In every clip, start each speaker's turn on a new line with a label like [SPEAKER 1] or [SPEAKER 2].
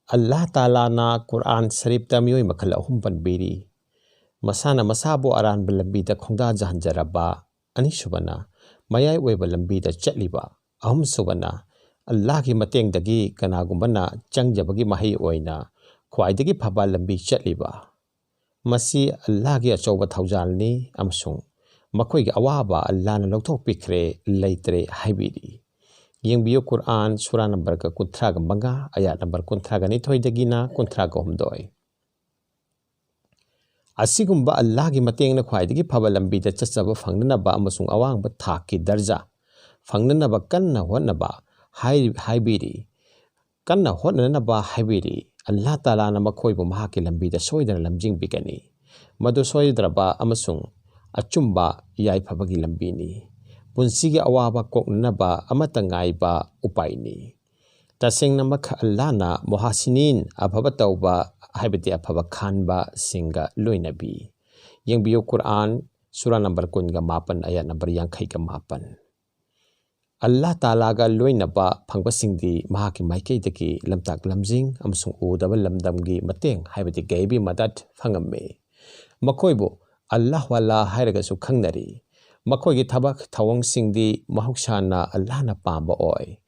[SPEAKER 1] Allah Ta'ala na Quran Sharif ta miyoi makhal ahum panbiri masana masabu aran balambi da khongda jahanjaraba ani subana mayai weba lambi da chatliba ahum subana Allah ki mateng dagi kanagumbana changjabagi mahi oina khwaidagi phaba lambi chatliba masi Allah ki achoba thaujalni amsung makhoi gi awaba Allah na lokthok pikre leitre haibiri Yengbiyo Quran surah number ka kunthra ga manga ayat number kunthra ga ni thoi dagina kunthra ga humdoi asigumba Allah gi mateng na khwaidagi phaba lambi da chachaba fangnana ba amasung awang ba thak ki darja fangnana ba kanna honna ba haibiri kanna honna ba haibiri Allah Ta'ala na makhoi bu maha ki lambi da soidana lamjing bigani madu soidraba amasung achumba yai phabagi lambi ni punsigi awaba koknaba amata ngaiba upaini tasengna makha Allah na muhasinin abhaba tauba haibati aphaba khanba singa loinabi yengbiyo Quran surah number 18 ayat number 59 Allah Ta'ala ga loinaba phangba singdi mahaki maikei daki lamtak lamjing amsung udaba lamdamgi mateng haibati gaibi madat phangamme makoibo Allah wala hairaga su khangnari makhoi thabak thawang singdi mahuksana Allah na pamba oi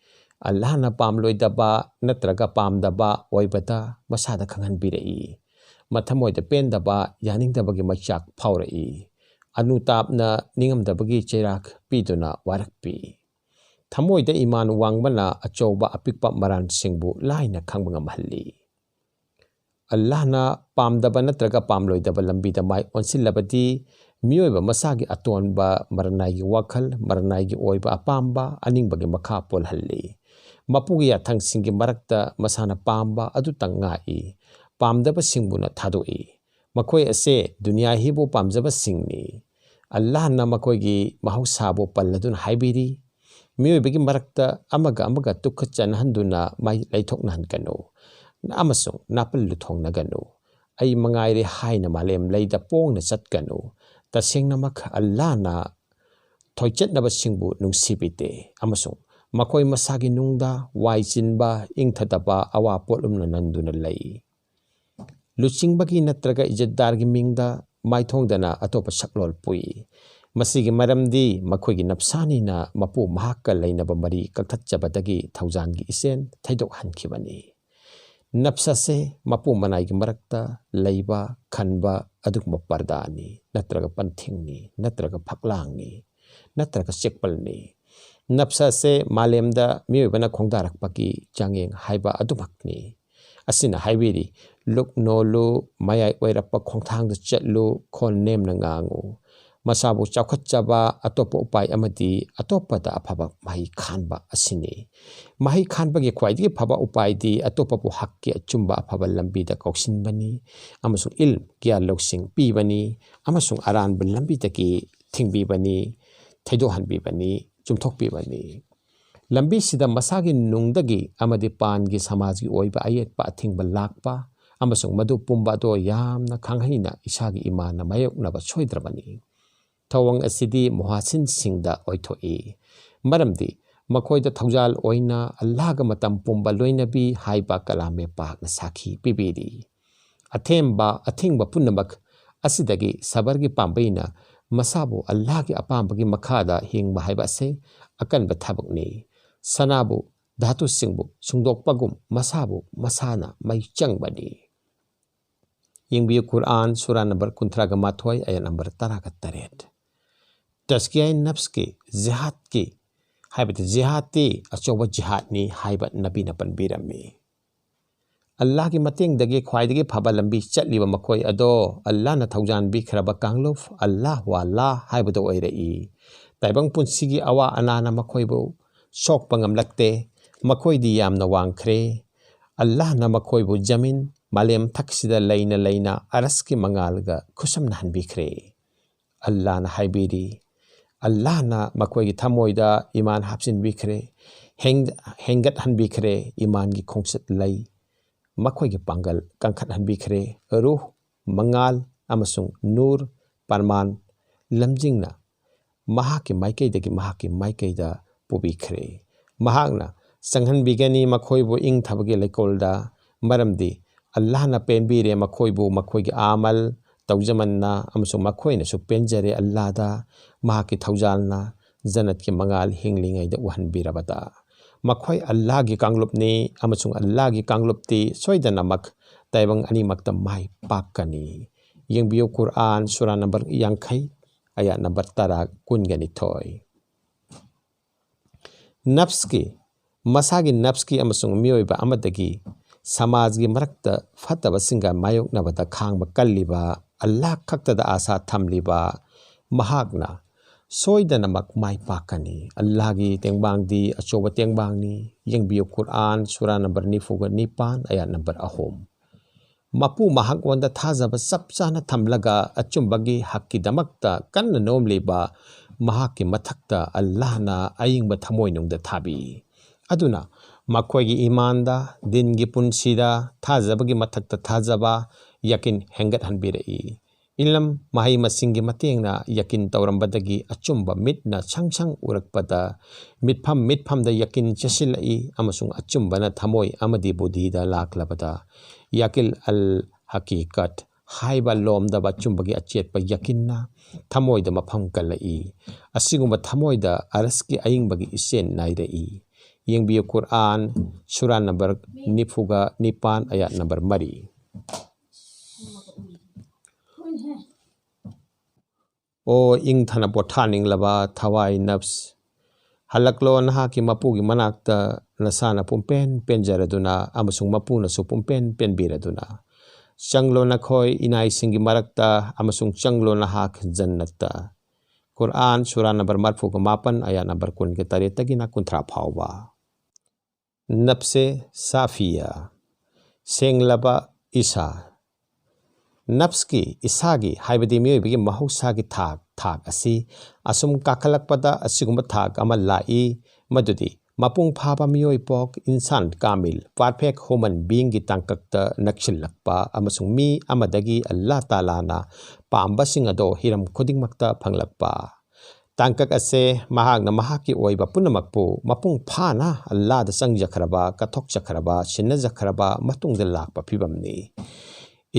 [SPEAKER 1] Allah na pamloi daba natraga pamdaba oibata masada khangan birei mathamoi de pen daba yaning dabagi machak phaurai anutap na ningam dabagi cherak piduna warakpi thamoi de iman wangbana achoba apikpa maran singbu laina khangbanga mahalli Allah na pamdaba natraga pamloi daba lambi da mai onsilabadi Mioiba masagi atonba maranai wakal maranai oiba apamba aningbagi makha polhalli mapugi athang singi marakta masana pamba adu tangai pamdaba singbuna thadoi makhoi ase dunia hibo pamjaba singni Allah na makhoi gi mahausabo palladun haibiri mioibagi marakta amaga tukachan handuna mai laithok nan kanu amasung napal luthong naganu ai mangaire haina malem leida pong na chatkanu tasengna makha Allah na thoichet naba singbu nungsibite amasung makoi masagi nungda waichinba ingthadaba awa polumna nanduna lei luchingbagi natraga ijaddar gi mingda maithongdana atopa saklol pui masigi maramdi makoi gi napsani na mapu mahakka leinaba mari kakthatchabadagi thaujangi isen thaidok hankhibani napsase mapu manai gi marakta leiba khanba adukma pardani natraga panthingni natraga phaklangni natraga chekpalni napsase malemda miyobana khongdarakpaki changeng haiba adumakni asina haibiri luknolu mayai oirappa khongthangda chatlu khon nemna ngangu masabu chakhatchaba atopa upai amadi atopada aphaba mahi khanba asini mahi khanbagi khwaidi phaba upai di atopa pu hakki achumba aphaba lambi da kauksinbani amasung il kya loksing pibani amasung aran bal lambi taki thingbibani thaido hanbibani chumthokbibani lambi sida masagi nungdagi amadi pangi samajgi oiba ayet pa thingba lakpa amasung madu pumba do yamna khanghaina isagi imana mayoknaba soidrabani Tawang asidi muhasin singda oithoi maramdi makoida thaujal oina Allah ga matam pumba loinabi haiba kalame pak na sakhi pibiri athemba athingba punamak asidagi sabargi pambaina masabu Allah gi apambagi makhada hingba haiba se akanba thabukni sanabu dhatu singbu sungdokpagum masabu masana mai changbani yingbi Quran surah number 13 ayat number 13 Taskiya nafs ki jihad ki haibati jihati achoba jihad ni haiba nabi na panbirami Allah ki mateng dagi khwaidagi phaba lambi chatliba makoi ado Allah na thaujan bi khraba kangluf Allah wala haibado oirei taibang punsigi awa anana makoi bo sok pangam lakte makoi di yamna wangkhre Allah na makoi bo jamin malem thaksida leina araski mangalga khusam na hanbikhre Allah na haibiri Allah na makoi gi thamoida iman hapsin bikhre hengat han bikhre iman gi khongsat lei makoi gi pangal kangkhat han bikhre ruh mangal amasung nur parman lamjingna mahaki maikei da pubikhre mahakna sanghan bigani makoi bo ing thabagi lekolda मरमदी अल्लाहना पेनबीरे मखोइबु मखोइगी आमल तौजमन्ना अमसुंग मखोइनसु पेनजरे अल्लाहदा महाकी थौजालना जन्नत की मंगाल हिंगलिंगैदा उहनबीरबदा मखोइ अल्लाहगी कांगलुपनी अमसुंग अल्लाहगी कांगलुपती सोइदनमक ताइबंग अनिमक्ता माइ पाकनी यंबियो कुरान सूरा number 50 आयत number 10 नफ्स की मसागी नफ्स की अमसुंग मियोइबा अमदगी समाज की मरक्ता फतबा सिंगा मायोकनबदा खांगबा कल्लिबा अल्लाह खक्तदा आशा थमलिबा महागना सोइदनमक माइ पाकनी अल्लाह की तेंगबांगदी अचोबा तेंगबांगनी यंबियो कुरान सूरा नंबर 9 आयत नंबर 3 मपू महागवंदा थाजबा चपचाना थमलगा अचुंबगी हक्की दमक्ता कन्न नोमलिबा महाकी मथक्ता अल्लाहना अयिंगबा थमोइनुंगदा थाबी अदुना मखोइगी ईमानदा दिनगी पुंसीदा थाजबगी मथक्ता थाजबा यकिन हेंगत हनबिरई इलम महई मसिंगी मतेंगना यकिन तौरंबदगी अचुंबा मिटना छंग उरकपदा मिटफम यकिन चसिलई अमसुंग अचुंबना थमोइ अमदी बुद्धिदा लाकलबदा यकिल अल हकीकत हाइबा लोमदबा चुंबगी अचेतपा यकिन्ना थमोइदा मफम कलई असिगुंबा थमोइदा अरसकी अयिंबगी इसेन नाइरई यंबियो कुरान सूरा नंबर 9 आयत नंबर 3 ओ इंग थना पोठानिंग लबा थवाई नफ्स हलकलो नहा की मपू की मनाक्ता नसाना पुंपेन पेंजरदुना अमसुंग मपूना सु पुंपेन पेनबीरदुना चंगलो नखोय इनाई सिंगी मरक्ता अमसुंग चंगलो नहाक जन्नत्ता कुरान सूरा नंबर 45 आयत नंबर 19 तगिना 30 फावबा नफ्से साफिया सेंगलबा ईसा नफ्स की इसागी हाइबदी मियोइबगी महौसागी थाक असी असुम काखलकपदा असिगुंबा थाक अमा लाई मदुदी मपुंग फाबा मियोइ पोक इंसान कामिल परफेक्ट ह्यूमन बीइंग की तांककता नक्सिलकपा अमसुंग मी अमदगी अल्लाह तालाना पांबसिंग अदो हिरम खुदिंगमक्ता फंगलकपा तांकक असे महागना महाकी ओइबा पुनमकपु मपुंग फाना अल्लाहदा संगजखरबा कथोकचखरबा सिन्नजखरबा मतुंगदा लाकपा फिबमनी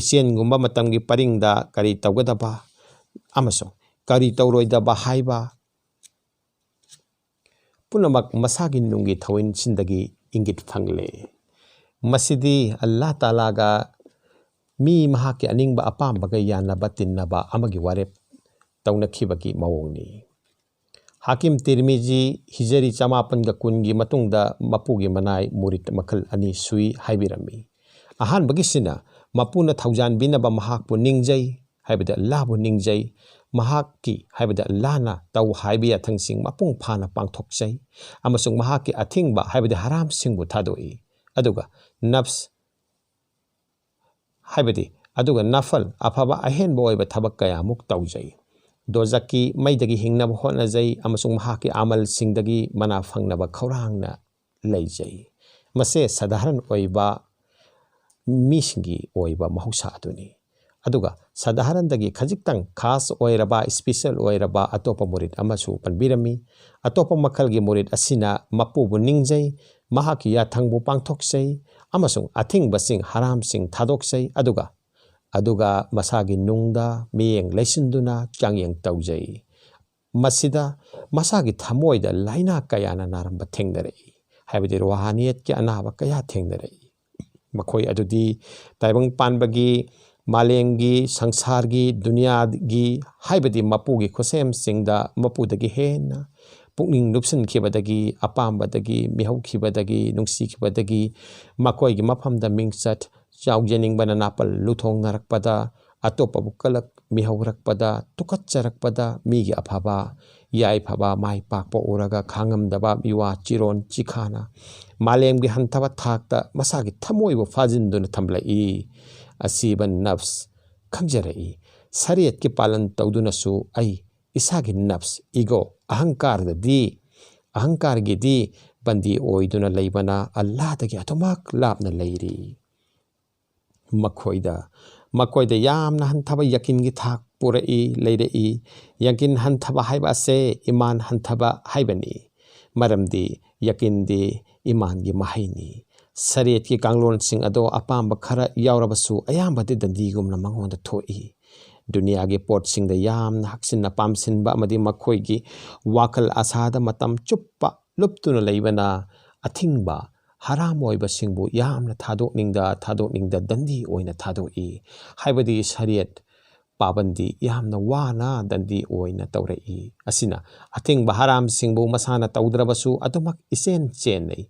[SPEAKER 1] इसेनगुंबा मतंगी परिंगदा करी तौगदबा अमसुंग करी तौरोइदबा हाइबा पुनमक मसागी नुंगी थविन सिंदगी इंगित फंगले मसिदी अल्लाह तालागा मी महाकी अनिंगबा अपामबगा यानबा तिन्नबा अमगी वारेप तौनखिबगी मवोंगनी हाकिम तिरमिजी हिजरी 510 की मतुंगदा मपुगी मनाई मुरित मखल अनि सुई हाइबिरमी अहानबगिसिना मपुना थौजानबिनबा महाकपु निंगजै हाइबदा अल्लाहबु निंगजै महाकी हाइबदा अल्लाहना तौ हाइबि अथंगसिंग मपुंग फाना पांगथोकजै अमसुंग महाकी अथिंगबा हाइबदा हराम सिंगबु थादोई अदुगा नफ्स हाइबदी अदुगा नफल अफबा अहेनबा ओइबा थबक कयामुक तौजै दोजकी मैदगी हिंगनबा होनजै अमसुंग महाकी आमल सिंगदगी मना फंगनबा खौरांगना लैजै मसे साधारण ओइबा मीसिंगी ओइबा महौसा अदुनी अदुगा साधारणदगी खजिक्तंग खास ओइरबा स्पेशल ओइरबा अतोपा मुरिद अमसु पनबिरमी अतोपा मखलगी मुरिद असिना मपुबु निंगजै महाकी याथंगबु पांगथोकसै अमसुंग अथिंगबसिंग हरामसिंग थादोकसै अदुगा मसागी नुंगदा मियेंग लैसिंदुना चांगयेंग तौजै मसिदा मसागी थमोइदा लाइना कयाना नारंबा थेंगनरई हाइबदी रूहानियत की अनाबा कया थेंगनरई मखोई अदुदी ताइबंग पानबगी मालेंगी संसारगी दुनियागी हाइबदी मपुगी खुसेम सिंगदा मपुदगी हेना पुक्निंग नुपसिनखिबदगी अपामबदगी मिहौखिबदगी नुंसीखिबदगी मखोईगी मफमदा मिंगचट चाउजेनिंगबना नापल लुथोंगनरकपदा अतोपबु कलक मिहौरकपदा तुकच्चरकपदा मीगी अफाबा याइफाबा माइ पाकपा ओरगा खांगमदबा मिवा चिरोन चिखाना मालेमगी हंथबा थाकता मसागी थमोइबु फाजिंदुन थमलई असीबन नफ्स खंजरई शरीयत की पालन तौदुनसु आई इसागी नफ्स इगो अहंकारगिदी बंदी ओइदुना लैबना अल्लाहदगी अतुमक लापना लैरी मखोइदा यामना हंथबा यकिनगी थाक पुरई लैरई यकिन हंथबा हाइबा से ईमान हंथबा हाइबनी मरमदी यकिनदी ईमान की महैनी Sariat ki kanglon sing ado apamba khara yaurabasu ayambadi dandigumna mangonda thoi. Dunia ge pot sing da yam haksin na pamsin ba amadi makhoi gi wakal asada matam chuppa luptuna leibana athingba haram oiba singbu yamna thadokningda dandi oina thadoi. Haibadi sariat pabandi yamna wana dandi oina tawrei. Asina athingba haram singbu masana tawdrabasu adumak isen chenei.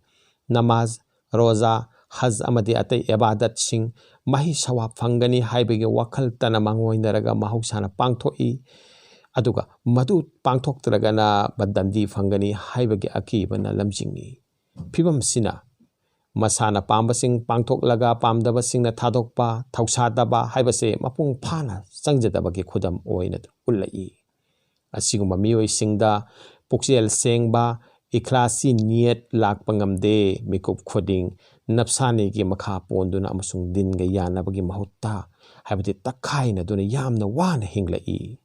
[SPEAKER 1] Namaz, roza, haz amadi atai ibadat sing mahi sawab fangani haibege wakal tana mangoinaraga mahausana pangthoi aduga madu pangthoktragana badandi fangani haibege akibana lamjingi phibam sina masana pambasing pangthoklaga pamdabasing na thadokpa thausadaba haibase mapung phana sangjadabage khudam oina ulai asiguma mioi singda puksel sengba ikhlasi niyet lakpangamde mikup khoding napsani gi makha ponduna amasung din ga yanabagi mahutta habati takhaina duna yamna wana hinglai.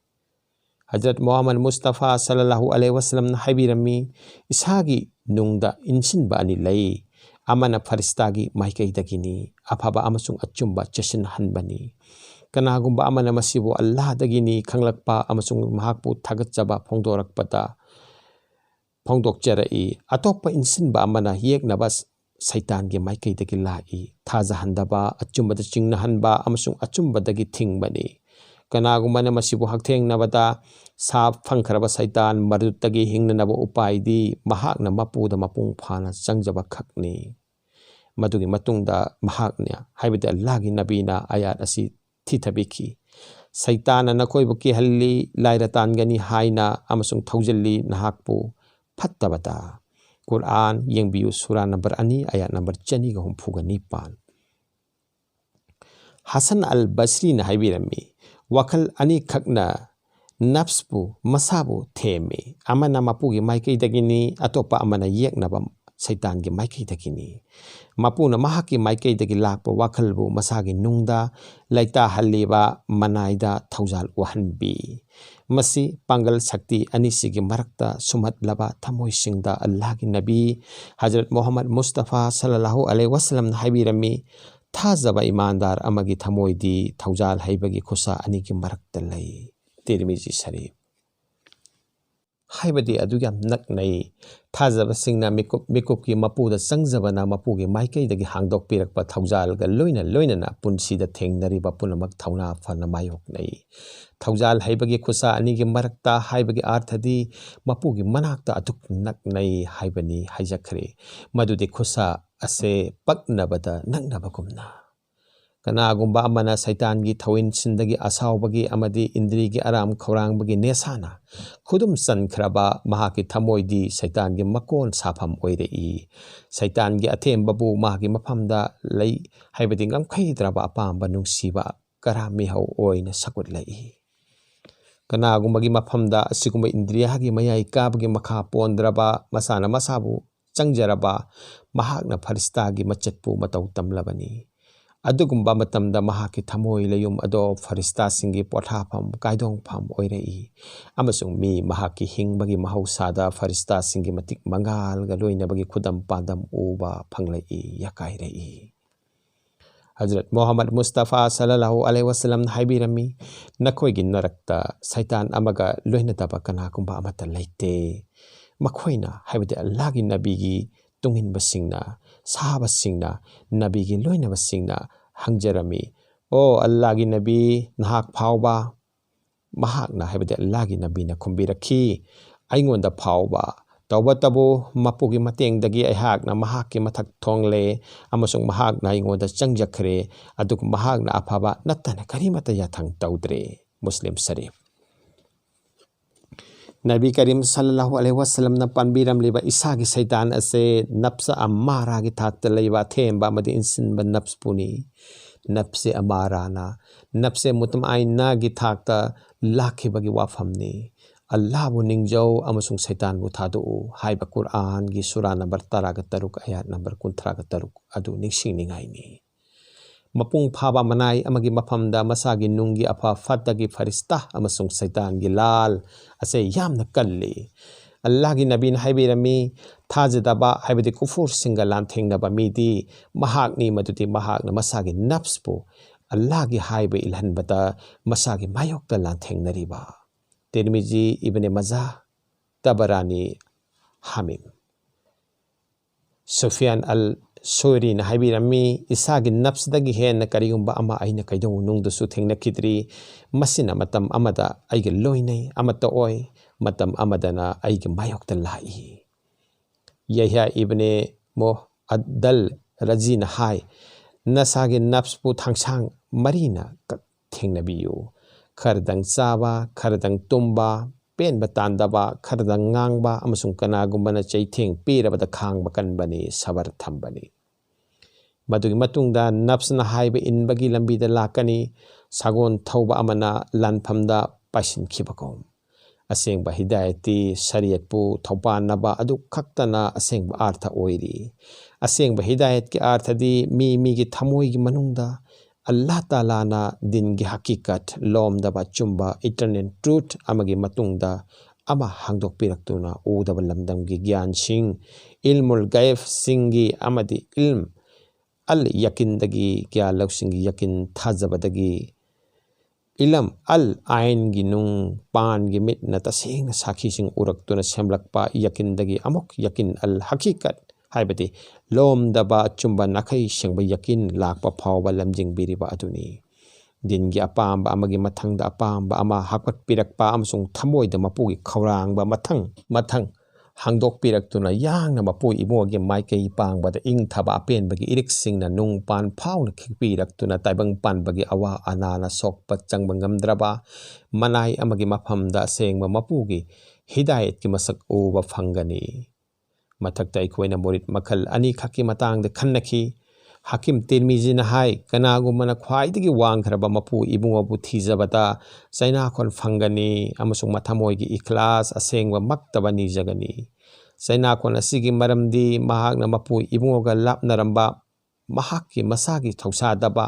[SPEAKER 1] Hazrat Muhammad Mustafa sallallahu alaihi wasallam na habirami isagi nungda insin ba ani lay amana faristagi maikaidagini afaba amasung achumba chasin hanbani kanagumba amana masibo Allah dagini khanglakpa amasung mahakpu thagatjaba phongdorakpata phongdokcharai atokpa insin ba amana yeknabas Saitan ge maikai dagi lai thaza handaba achumbada chingna hanba amasung achumbadagi thingbani kanagumana masibu haktheng nabata sa phangkharaba Saitan marutagi hingnaba upaidi mahakna mapuda mapung phana changjaba khakni madugi matungda mahaknya haibati Allah gi nabina ayat asi thithabiki Saitan nakoibu ki halli lairatan gani haina amasung thaujalli nahakpu phattabata Quran yang biu surah number ani ayat number chani ga humfuga nipan. Hasan al-Basri na haibirami wakal ani khakna nafspu masabu theme amana mapugi maikai dagini atopa amana yeknaba Saitan gi maikai dagini mapuna mahaki maikai dagi lakpa wakalbu masagi nungda laita halliba manaida thaujal wahanbi masi pangal sakti anisigi marakta sumat laba thamoi singda Allah gi nabi Hazrat Muhammad Mustafa sallallahu alaihi wasallam haibirami thazaba imandar amagi thamoi di thaujal haibagi khosa anigi marakta lay Tirmizi Sharif haibadi adugam naknai thazaba singna mikup ki mapuda sangjabana mapugi maikai dagi hangdok pirakpa thaujal ga loina na punsida thengnariba punamak thauna fana mayok nei thaujal haibagi khusa anigi marakta haibagi arthadi mapugi manakta atuk naknai haibani haijakhre madudi khusa ase paknabada naknabagumna kanagumba amana Saitan gi thawin sindagi asawbagi amadi indri gi aram khawrangbagi nesana khudum sankhraba mahaki thamoidi Saitan gi makon safam oirei Saitan gi athem babu mahaki maphamda lei haibadi ngamkhaidraba apamba nungsiba karami hau oina sakut lei kanagumba gi maphamda asigumba indriya gi mayai kabagi makha pondraba masana masabu changjaraba mahakna farista gi machatpu matau tamlabani adugumba matamda mahaki thamoi layum ado farista singi pothapam kaidong pham oirei amasung mi mahaki hingbagi mahausada farista singi matik mangal ga loinabagi khudam padam uba phanglei yakairei Hazrat Muhammad Mustafa sallallahu alaihi wasallam haibirami nakhoi gi narakta Saitan amaga loinataba kanagumba amata leite makhoina haibati Allah gi nabi gi tungin basingna sahaba singna nabi gi loina basingna hangjarami o Allah gi nabi nahak phawba mahakna haibati Allah gi nabi na khumbirakhi aingonda phawba tawbatabu mapugi mateng dagi aihakna mahakki mathak thongle amasung mahakna aingonda changjakhre aduk mahakna aphaba natana karimata yathang tawdre Muslim Sharif Nabi Karim sallallahu alaihi wasallam na panbiram liba isagi Saitan ase nafsa amara gi thakta leiba themba madi insin ba nafs puni nafse amara na nafse mutmainna gi thakta lakhi bagi wafamni Allah bu ningjau amasung Saitan bu thadu haiba Quran gi surah number 13 ayat number 13 adu ningsing ningai ni mapung phaba manai amagi maphamda masagi nungi afa fatagi farista amasung Saitan gi lal ase yamna kalli अल्लाहगी नबीना हाइबिरमी थाजदबा हाइबदि कुफुर सिंगा लांथेंनबा मीदी महाकनी मदुदि महाकना मसागी नफ्सपु अल्लाहगी highway इल्हनबदा मसागी मायोक्ता लांथेंनरिबा Tirmizi इब्ने मजा तबरानी हामिम सुफियान अल sorry न हाइबिरमी इसागी नफ्सदगी हेन करिगुंबा अमा आइना कैदौ नुंगदसु थेंनखिद्री मसिना मतम अमदा आइगे लोइनै अमता ओय मतम अमदना आइगे मायोक्ता लाई यह्या इब्ने मोह अद्दल रजीन हाय नसागे नफ्सपु थांसांग मरीना थेंनबियु खरदंग चाबा खरदंग तुम्बा पेनबा तांदबा खरदंग ngang अमसुंग कनागुंबना चैथेंग पीरबदा खांगबा कनबनी सबर थंबनी मदुगी मतुंगदा नफ्सना हाइबे इनबगी लंबीदा लाकनी सागोन थौबा अमना लानफमदा पाइसिनखिबको असेंबा हिदायती शरीयतपु थौपानबा अदु खक्तना असेंबा अर्थ ओइरी असेंबा हिदायत के अर्थदी मी की थमोइगी मनुंगदा अल्लाह ताला ना दिन की हकीकत लोमदबा चुम्बा इटरनल ट्रूथ अमगी मतुंगदा अमा हांगदोक पिरक्तुना उदबा लमदम की ज्ञान सिंह इल्मुल गैफ सिंगी अमदी इल्म अल यकिनदगी क्या लौसिंगी यकिन थाजबदगी इलम अल आयन की नुंग पान की मिट न तसेंग साखी सिंह उरक्तुना सेमलकपा यकिनदगी अमुक यकिन अल हकीकत हाइबदि लोमदबा चुम्बा नखै सेंबा यकिन लाकपा फावबा लमजिंग बिरिबा अदुनी दिनगी अपाम्बा अमगी मथंगदा अपाम्बा अमा हाकत पिरकपा अमसुंग थमोइदा मपुगी खौरांगबा मथंग हांगदोक पिरक्तुना यांगना मपु इबोगी माइकई पांगबदा इंग थबा अपेनबगी इरिक्सिंगना नुंग पान फावना खिपिरक्तुना ताइबंग पानबगी अवा अनाना सोकपा चंगबा ngamdraba मनाई अमगी मफमदा सेंगबा मपुगी हिदायत की मसक उबा फंगनी मथक्ता अखोइना मोरित मखल अनी खकी मतंगदा खन्नखी हाकिम तिरमिजीना हाय कनागुमना ख्वाइदगी वांगखरबा मपु इबुंगबु थीजबता चैनाखोन फंगनी अमसुंग मथमोइगी इखलास असेंगबा मक्तबा निजगनी चैनाखोन असिगी मरमदी महाकना मपु इबुंगोगा लापनरंबा महाकी मसागी थौसादबा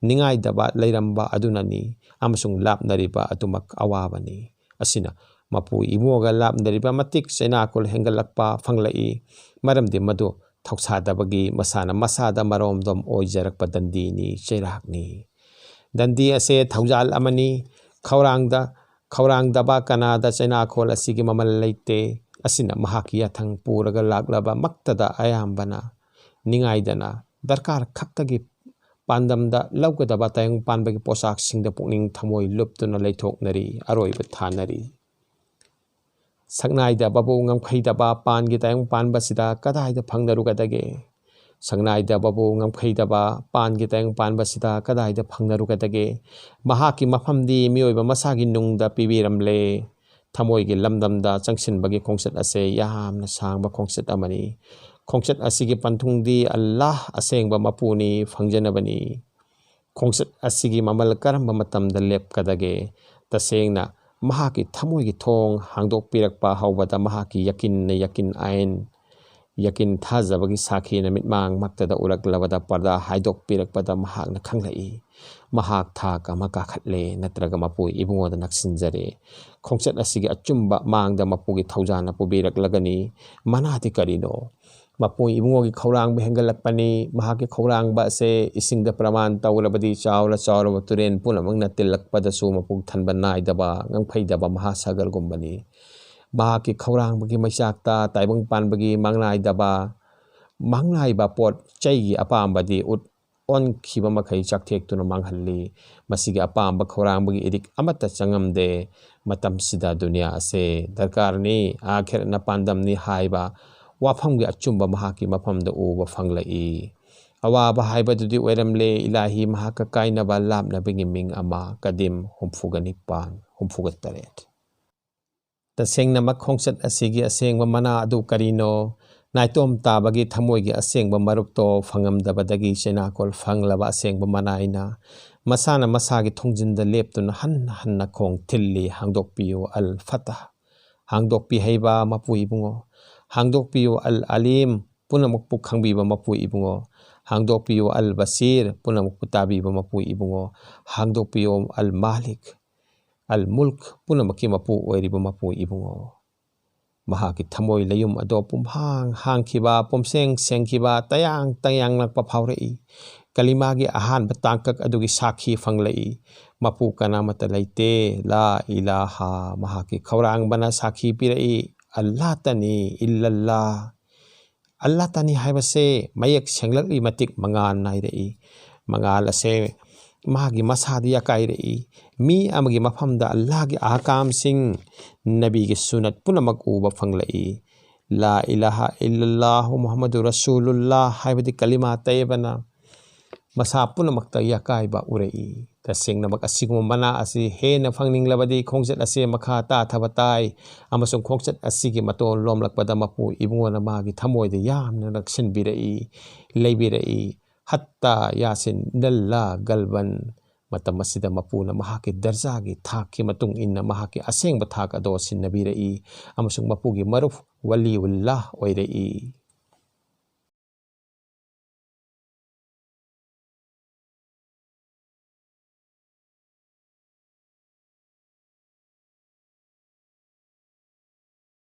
[SPEAKER 1] निंगाइदबा लैरंबा अदुननी अमसुंग लापनरिबा अदुमक अवाबनी असिना मपु इबुंगोगा लापनरिबा मतिक चैनाखोल हेंगलकपा फंगलई मरमदी मदु थौसादबगी मसाना मसादा मरोमदम ओइजरकपा दंदीनी चैराकनी दंदी असे थौजाल अमनी खौरांगदबा कनादा चैनाखोल असिगी ममल लैते असिना महाकी याथंग पूरगा लाकलबा मक्तदा अयाम्बना निंगाइदना दरकार खक्तगी पांदमदा लौगदबा तायंग पानबगी पोशाक सिंगदा पुकनिंग थमोइ लुप्तुना लैथोकनरी अरोइबा थानरी संगनाइदा बाबू ngam पान की तायंग पान बसिदा कदाइदा फंगनरुगदगे संगनाइदा बाबू ngam पान की तायंग पान बसिदा कदाइदा फंगनरुगदगे महाकी मफमदी मियोइबा मसागी नुंगदा पिबिरमले थमोइगी लमदमदा चंगसिनबगी खोंगसत असे यामना सांगबा खोंगसत अमनी खोंगसत असिगी पंथुंगदी अल्लाह असेंगबा मपुनी फंगजनबनी खोंगसत असिगी ममल करंबा मतमदा लेपकदगे तसेंगना महाकी थमोइगी थोंग हांगदोक पिरकपा हौबदा महाकी यकिन आयन यकिन थाजबगी साखी नमितमांग मक्तदा उरकलबदा पर्दा हाइदोक पिरकपदा महाकना खंगलई महाक थाक अमा काखतले नत्रगा मपु इबुंगोदा नक्सिनजरे खोंगसत असिगी अचुम्बा मांगदा मपुगी थौजाना पुबिरकलगनी मनाति करिनो मपु इबुंगोगी खौरांग हेंगलकपनी महाकी खौरांग से इसिंगदा प्रमाण तौरबदी चावला तुरेन पुनमंगना तिलकपदसु मपुग थनबा नाइदबा ngangphaidaba महासागर गुंबनी महाकी खौरांगबगी मैचाकता ताइबंग पानबगी मांगनाइबा पोट चैगी अपाम्बदी उट ओन खिबा मखै चाकथेक्तुना मांगहल्ली मसिगी अपाम्बा खौरांगबगी इदिक अमत्ता चंगमदे मतमसिदा दुनिया से दरकारनी आखिर न पांदमनी हाइबा वाफम के अचुम्बा महाकी मफमदा उबा फंगलई अवाबा हाइबदुदी ओइरमले इलाही महाका काइनबा लापनबगी मिंग अमा कदिम हुमफुगा तरेट तसेंगना मखोंगसत असिगी असेंगबा मना अदु करिनो नाइतोम ताबगी थमोइगी असेंगबा मरुपतो फंगमदबदगी चैनाखोल फंगलबा असेंगबा मनाइना मसाना मसागी थोंजिनदा लेपतुना हन्ना खोंग थिल्ली हांगदोकपियो अल फतह हांगदोकपि हैबा मपु इबुंगो हांगदोकपियो अल अलीम पुनमुकपु खंगबीबा मपु इबुंगो हांगदोकपियो अल बसीर पुनमुकपु ताबीबा मपु इबुंगो हांगदोकपियो अल मालिक अल मुल्क पुनमकी मपु ओइरिबा मपु Ibungo mahaki thamoi layum ado pumhang hangkiba pomseng sengkiba tayang tayang nakpa phaurei kalima gi ahan batangkak adugi sakhi fanglei mapu kana mata laite la ilaha mahaki khaurang bana sakhi pirei Allah tani illallah Allah tani haibase mayak senglakli matik mangan nairei mangal ase magi masadi yakai mi amagi mafamda Allah gi ahkam sing nabi gi sunat punamak uba fanglei la ilaha illallah muhammadur rasulullah haibadi kalima taybana masa punamakta yakai ba urei tasing namak asigum mana asi he na fangning labadi khongjat ase makha ta thabatai amasung khongjat asigi maton lomlakpada mapu ibungona magi thamoi de yamna raksin birei leibirei hatta yasin dalla galban matam masida mapuna mahaki darjagi thaki matung inna mahaki asengba thak ado sin nabirei amasung mapugi maruf waliullah oirei